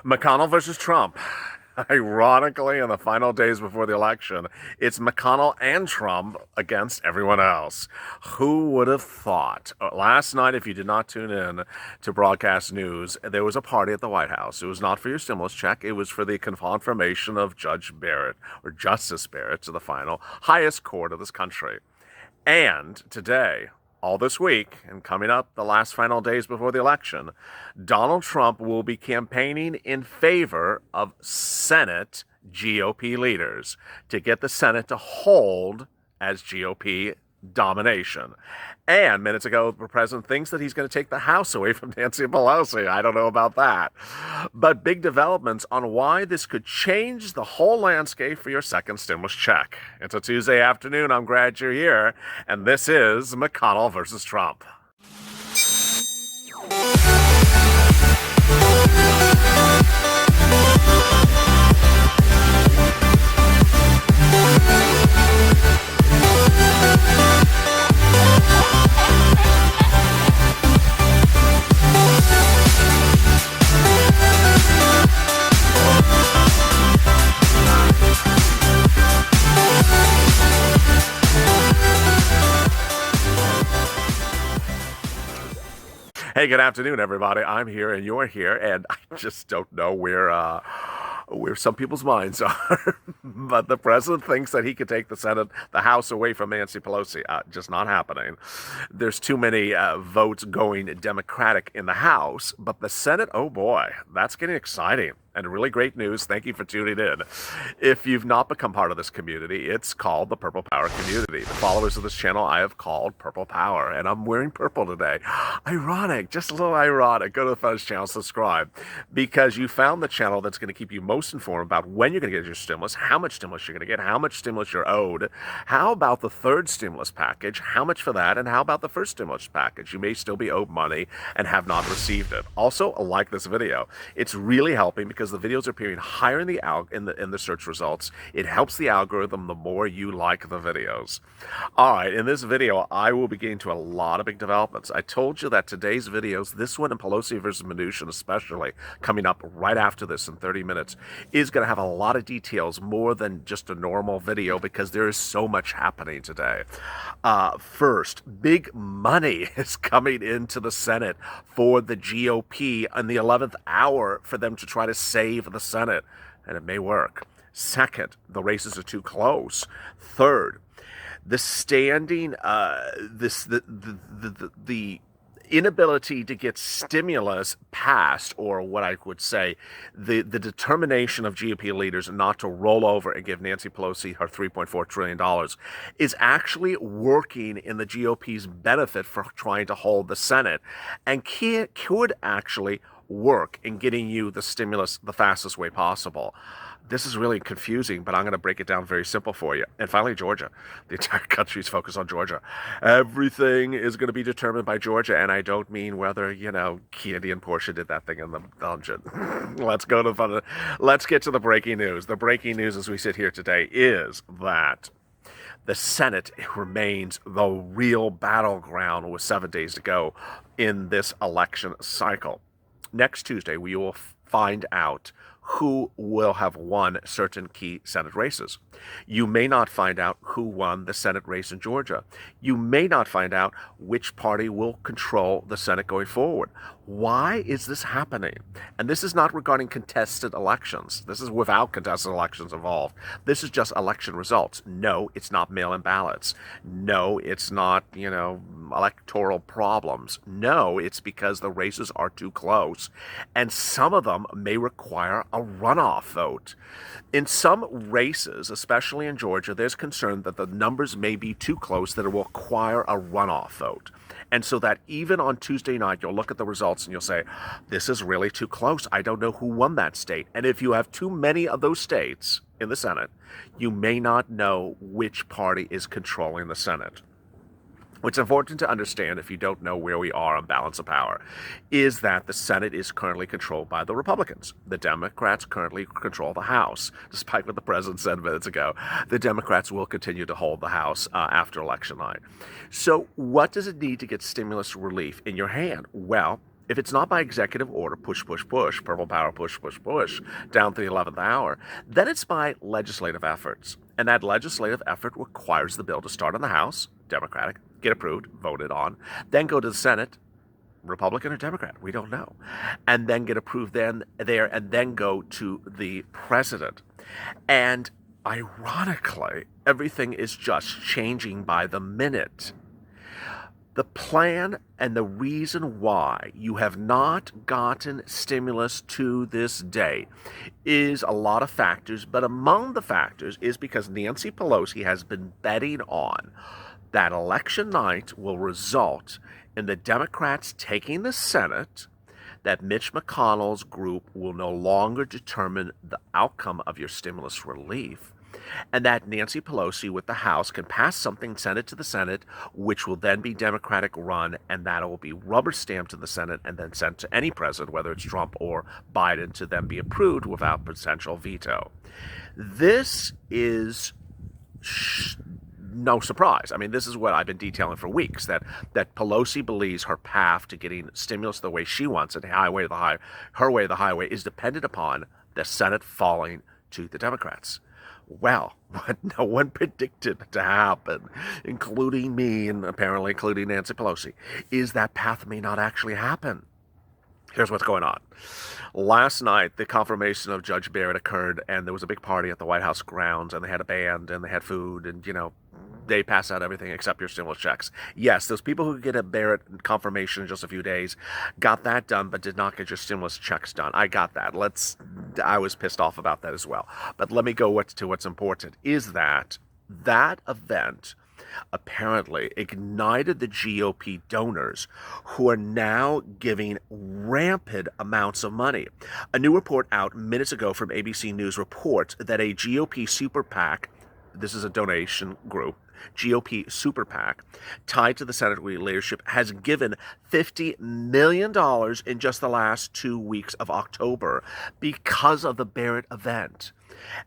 McConnell versus Trump. Ironically, in the final days before the election, it's McConnell and Trump against everyone else. Who would have thought? Last night, if you did not tune in to broadcast news, there was a party at the White House. It was not for your stimulus check. It was for the confirmation of Judge Barrett, or Justice Barrett, to the final highest court of this country. And today, all this week, and coming up the last final days before the election, Donald Trump will be campaigning in favor of Senate GOP leaders to get the Senate to hold as GOP domination. And minutes ago, the president thinks that he's going to take the House away from Nancy Pelosi. I don't know about that. But big developments on why this could change the whole landscape for your second stimulus check. It's a Tuesday afternoon. I'm glad you're here. And this is McConnell versus Trump. Hey, good afternoon, everybody. I'm here and you're here, and I just don't know where some people's minds are. But the president thinks that he could take the House away from Nancy Pelosi. Just not happening. There's too many votes going Democratic in the House, but the Senate, oh boy, that's getting exciting. And really great news. Thank you for tuning in. If you've not become part of this community, it's called the Purple Power Community. The followers of this channel I have called Purple Power, and I'm wearing purple today. Ironic, just a little ironic. Go to the Fuzz channel, subscribe, because you found the channel that's going to keep you most informed about when you're going to get your stimulus, how much stimulus you're going to get, how much stimulus you're owed, how about the third stimulus package, how much for that, and how about the first stimulus package. You may still be owed money and have not received it. Also, like this video. It's really helping because the videos are appearing higher in the search results. It helps the algorithm the more you like the videos. All right, in this video, I will be getting to a lot of big developments. I told you that today's videos, this one and Pelosi versus Mnuchin especially, coming up right after this in 30 minutes, is going to have a lot of details, more than just a normal video, because there is so much happening today. First, big money is coming into the Senate for the GOP in the 11th hour for them to try to save the Senate, and it may work. Second, the races are too close. Third, the standing, the inability to get stimulus passed, or what I would say, the determination of GOP leaders not to roll over and give Nancy Pelosi her $3.4 trillion is actually working in the GOP's benefit for trying to hold the Senate, and could actually work in getting you the stimulus the fastest way possible. This is really confusing, but I'm going to break it down very simple for you. And finally, Georgia. The entire country is focused on Georgia. Everything is going to be determined by Georgia, and I don't mean whether, Candy and Portia did that thing in the dungeon. Let's get to the breaking news. The breaking news as we sit here today is that the Senate remains the real battleground with 7 days to go in this election cycle. Next Tuesday, we will find out who will have won certain key Senate races. You may not find out who won the Senate race in Georgia. You may not find out which party will control the Senate going forward. Why is this happening? And this is not regarding contested elections. This is without contested elections involved. This is just election results. No, it's not mail-in ballots. No, it's not, electoral problems. No, it's because the races are too close. And some of them may require a runoff vote. In some races, especially in Georgia, there's concern that the numbers may be too close, that it will require a runoff vote. And so that even on Tuesday night, you'll look at the results and you'll say, this is really too close. I don't know who won that state. And if you have too many of those states in the Senate, you may not know which party is controlling the Senate. What's important to understand, if you don't know where we are on balance of power, is that the Senate is currently controlled by the Republicans. The Democrats currently control the House. Despite what the president said minutes ago, the Democrats will continue to hold the House after election night. So what does it need to get stimulus relief in your hand? Well, If it's not by executive order, push, push, push, purple power, push, push, push, down to the 11th hour, then it's by legislative efforts. And that legislative effort requires the bill to start in the House, Democratic, get approved, voted on, then go to the Senate, Republican or Democrat, we don't know, and then get approved then there, and then go to the president. And ironically, everything is just changing by the minute. The plan and the reason why you have not gotten stimulus to this day is a lot of factors, but among the factors is because Nancy Pelosi has been betting on that election night will result in the Democrats taking the Senate, that Mitch McConnell's group will no longer determine the outcome of your stimulus relief, and that Nancy Pelosi with the House can pass something, send it to the Senate, which will then be Democratic run, and that will be rubber stamped in the Senate and then sent to any president, whether it's Trump or Biden, to then be approved without potential veto. This is no surprise. I mean, this is what I've been detailing for weeks, that Pelosi believes her path to getting stimulus the way she wants it, her way of the highway, is dependent upon the Senate falling to the Democrats. Well, what no one predicted to happen, including me and apparently including Nancy Pelosi, is that path may not actually happen. Here's what's going on. Last night, the confirmation of Judge Barrett occurred, and there was a big party at the White House grounds, and they had a band, and they had food, and, they pass out everything except your stimulus checks. Yes, those people who get a Barrett confirmation in just a few days got that done, but did not get your stimulus checks done. I got that. I was pissed off about that as well. But let me go to what's important, is that event apparently ignited the GOP donors, who are now giving rampant amounts of money. A new report out minutes ago from ABC News reports that a GOP super PAC, this is a donation group, GOP super PAC, tied to the Senate leadership, has given $50 million in just the last 2 weeks of October because of the Barrett event.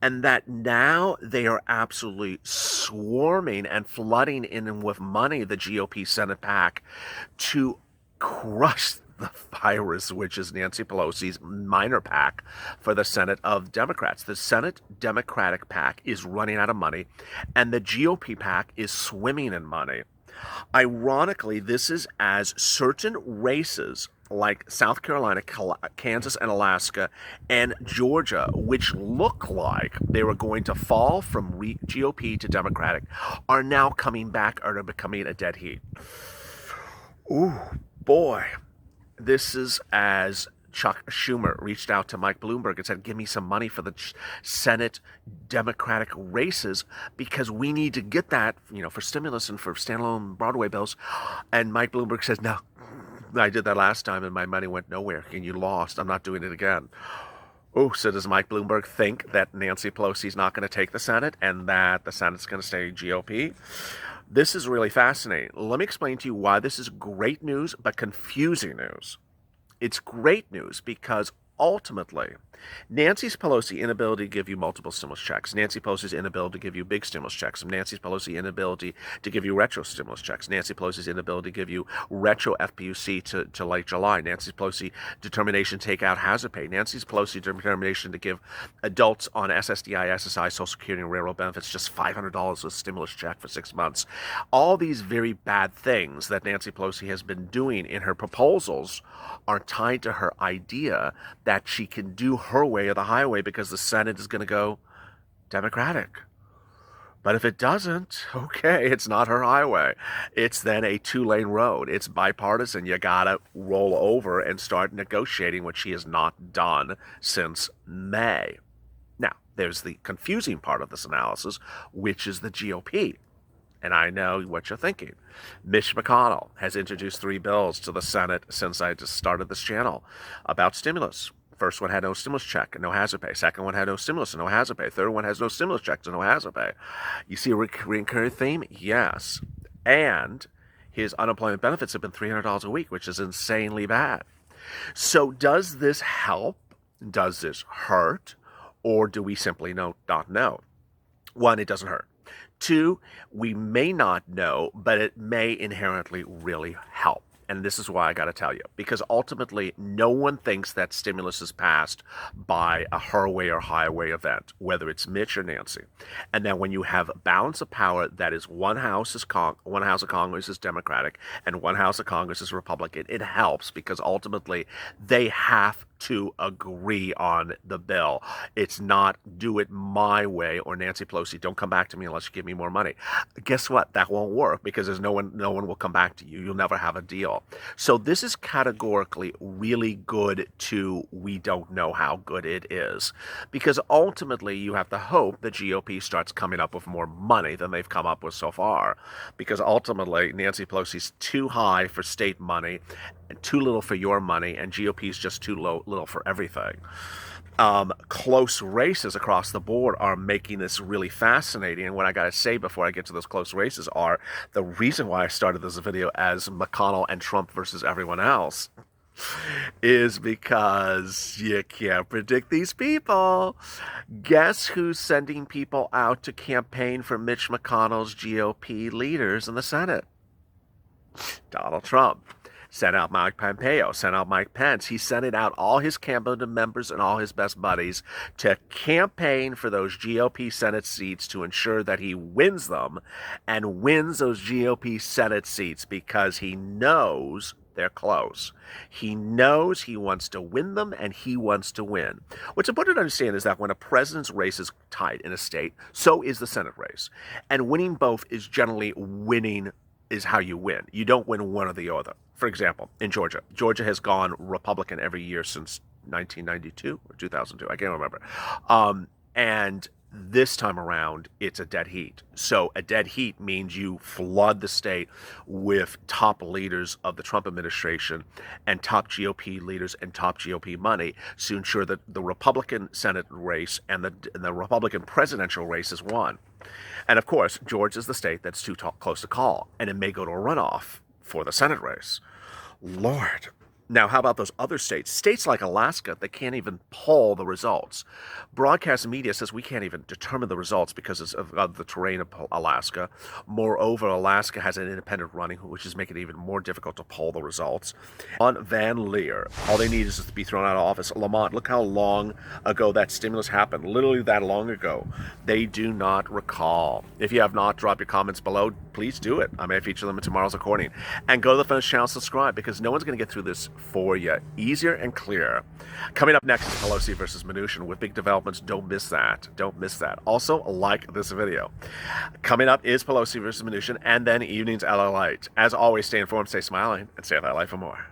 And that now they are absolutely swarming and flooding in with money, the GOP Senate PAC, to crush the virus, which is Nancy Pelosi's minor PAC for the Senate of Democrats. The Senate Democratic PAC is running out of money, and the GOP PAC is swimming in money. Ironically, this is as certain races like South Carolina, Kansas, and Alaska, and Georgia, which look like they were going to fall from GOP to Democratic, are now coming back or are becoming a dead heat. Ooh, boy. This is as Chuck Schumer reached out to Mike Bloomberg and said, give me some money for the Senate Democratic races because we need to get that, for stimulus and for standalone Broadway bills. And Mike Bloomberg says, no, I did that last time and my money went nowhere and you lost. I'm not doing it again. Oh, so does Mike Bloomberg think that Nancy Pelosi's not going to take the Senate and that the Senate's going to stay GOP? This is really fascinating. Let me explain to you why this is great news, but confusing news. It's great news because ultimately, Nancy Pelosi's inability to give you multiple stimulus checks, Nancy Pelosi's inability to give you big stimulus checks, Nancy Pelosi's inability to give you retro stimulus checks, Nancy Pelosi's inability to give you retro FPUC to late July, Nancy Pelosi's determination to take out hazard pay, Nancy Pelosi's determination to give adults on SSDI, SSI, Social Security, and railroad benefits just $500 a stimulus check for 6 months. All these very bad things that Nancy Pelosi has been doing in her proposals are tied to her idea that she can do her way of the highway because the Senate is going to go Democratic. But if it doesn't, okay, it's not her highway. It's then a 2-lane road. It's bipartisan. You got to roll over and start negotiating, which she has not done since May. Now, there's the confusing part of this analysis, which is the GOP. And I know what you're thinking. Mitch McConnell has introduced 3 bills to the Senate since I just started this channel about stimulus. First one had no stimulus check and no hazard pay. Second one had no stimulus and no hazard pay. Third one has no stimulus checks and no hazard pay. You see a recurring theme? Yes. And his unemployment benefits have been $300 a week, which is insanely bad. So does this help? Does this hurt? Or do we simply not know? 1, it doesn't hurt. 2, we may not know, but it may inherently really help. And this is why I got to tell you, because ultimately no one thinks that stimulus is passed by a her way or highway event, whether it's Mitch or Nancy. And then when you have balance of power that is one house of Congress is Democratic and one house of Congress is Republican, it helps because ultimately they have to agree on the bill. It's not do it my way or Nancy Pelosi, don't come back to me unless you give me more money. Guess what? That won't work because there's no one will come back to you. You'll never have a deal. So this is categorically really good to we don't know how good it is. Because ultimately you have to hope the GOP starts coming up with more money than they've come up with so far. Because ultimately Nancy Pelosi's too high for state money and too little for your money, and GOP is just too little for everything. Close races across the board are making this really fascinating. And what I got to say before I get to those close races are the reason why I started this video as McConnell and Trump versus everyone else is because you can't predict these people. Guess who's sending people out to campaign for Mitch McConnell's GOP leaders in the Senate? Donald Trump. Sent out Mike Pompeo, sent out Mike Pence. He sent out all his cabinet members and all his best buddies to campaign for those GOP Senate seats to ensure that he wins them and wins those GOP Senate seats because he knows they're close. He knows he wants to win them and he wants to win. What's important to understand is that when a president's race is tight in a state, so is the Senate race. And winning both is generally winning is how you win. You don't win one or the other. For example, in Georgia. Georgia has gone Republican every year since 1992 or 2002. I can't remember. And this time around, it's a dead heat. So a dead heat means you flood the state with top leaders of the Trump administration and top GOP leaders and top GOP money to ensure that the Republican Senate race and the Republican presidential race is won. And of course, Georgia is the state that's too close to call, and it may go to a runoff for the Senate race. Lord. Now, how about those other states? States like Alaska that can't even poll the results. Broadcast media says we can't even determine the results because of the terrain of Alaska. Moreover, Alaska has an independent running, which is making it even more difficult to poll the results. On Van Leer, all they need is to be thrown out of office. Lamont, look how long ago that stimulus happened. Literally that long ago. They do not recall. If you have not, drop your comments below. Please do it. I may feature them in tomorrow's recording. And go to the Finish channel, subscribe, because no one's going to get through this for you. Easier and clearer. Coming up next is Pelosi versus Mnuchin with big developments. Don't miss that. Don't miss that. Also, like this video. Coming up is Pelosi versus Mnuchin and then evening's LALATE. As always, stay informed, stay smiling, and stay at that life for more.